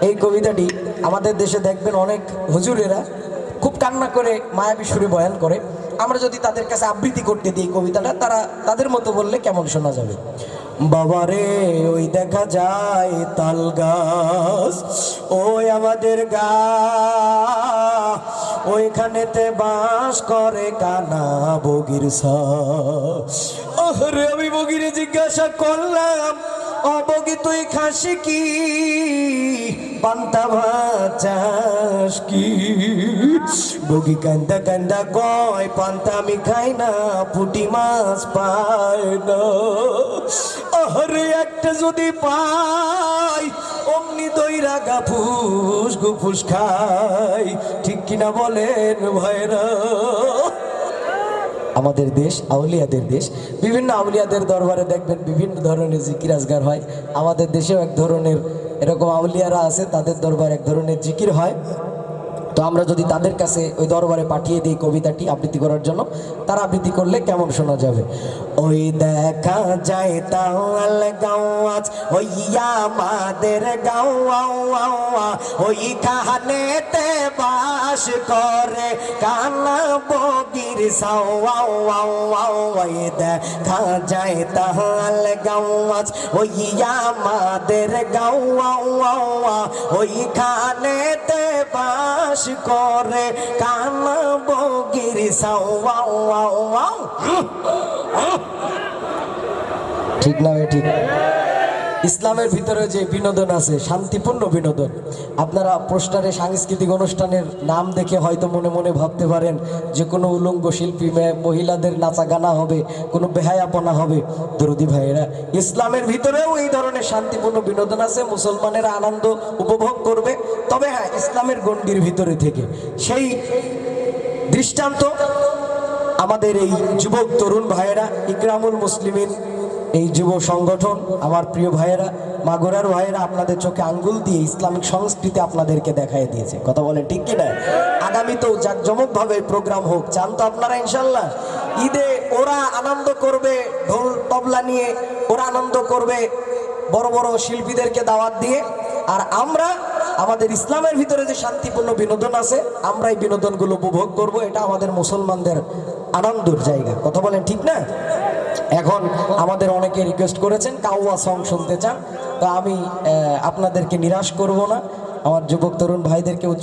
এই কবিতাটি আমাদের দেশে দেখবেন অনেক হুজুরেরা খুব কান্না করে মায়াবী সুরে বয়ান করে। আমরা যদি তাদের কাছে আবৃত্তি করতে দিই কবিতাটা, তারা তাদের মতো বললে কেমন শোনা যাবে? বাবারে ওই দেখা যায় তাল গাছ, ওই আমাদের গা, ওইখানেতে বাস করে কানা বগির ছা। আরে আমি বগিরে জিজ্ঞাসা করলাম, ও বগি তুই খাসি কি, পান্তা ভাত চাস কি? বগি কান্দা কান্দা কয়, পান্তা আমি খাই না, পুঁটি মাছ পাই না। আরে একটা যদি পাই অমনি দইরা গাফুস গুফুস খাই। ঠিক কিনা বলেন ভাইরা? আমাদের দেশ আউলিয়াদের দেশ। বিভিন্ন আউলিয়াদের দরবারে দেখবেন বিভিন্ন ধরনের জিকির আজগার হয়। আমাদের দেশেও এক ধরনের এরকম আউলিয়ারা আছে, তাদের দরবারে এক ধরনের জিকির হয়। তো আমরা যদি তাদের কাছে ওই দরবারে পাঠিয়ে দিই কবিতাটি আবৃত্তি করার জন্য, তারা আবৃত্তি করলে কেমন শোনা যাবে? ওই দেখা যায় তাল গাওয়াজ, ওই আমাদের গাওয়া, ওই খানেতে বাস করে কানা বগির সাওয়া। ওই দেখা যায় তাল গাওয়াজ, ওই আমাদের গাওয়া, ওই খানেতে বাস করে কানা বগির সাওয়া। ঠিক না? ঠিক। ইসলামের ভিতরে যে বিনোদন আছে, শান্তিপূর্ণ বিনোদন। আপনারা পোস্টারে সাংস্কৃতিক অনুষ্ঠানের নাম দেখে হয়তো মনে মনে ভাবতে পারেন যে কোনো উলঙ্গ শিল্পী মহিলাদের নাচা গানা হবে, কোনো বেহায়াপনা হবে। দরদি ভাইয়েরা, ইসলামের ভিতরেও এই ধরনের শান্তিপূর্ণ বিনোদন আছে, মুসলমানেরা আনন্দ উপভোগ করবে। তবে হ্যাঁ, ইসলামের গণ্ডির ভিতরে থেকে। সেই দৃষ্টান্ত আমাদের এই যুবক তরুণ ভাইয়েরা, ইকরামুল মুসলিমিন এই যুব সংগঠন, আমার প্রিয় ভাইয়েরা, মাগুরার ভাইয়েরা আপনাদের চোখে আঙ্গুল দিয়ে ইসলামিক সংস্কৃতি আপনাদেরকে দেখাই দিয়েছে। কথা বলেন ঠিক কিনা? আগামীতেও জাঁকজমকভাবে প্রোগ্রাম হোক, চান তো আপনারা ইনশাল্লাহ? ঈদে ওরা আনন্দ করবে ঢোল তবলা নিয়ে, ওরা আনন্দ করবে বড় বড় শিল্পীদেরকে দাওয়াত দিয়ে, আর আমরা আমাদের ইসলামের ভিতরে যে শান্তিপূর্ণ বিনোদন আছে, আমরা এই বিনোদনগুলো উপভোগ করব। এটা আমাদের মুসলমানদের আনন্দের জায়গা। কথা বলেন ঠিক না? এখন আমাদের অনেকে রিকোয়েস্ট করেছেন কাওয়া সং শুনতে চান, তো আমি আপনাদেরকে নিরাশ করব না। আমার যুবক তরুণ ভাইদেরকে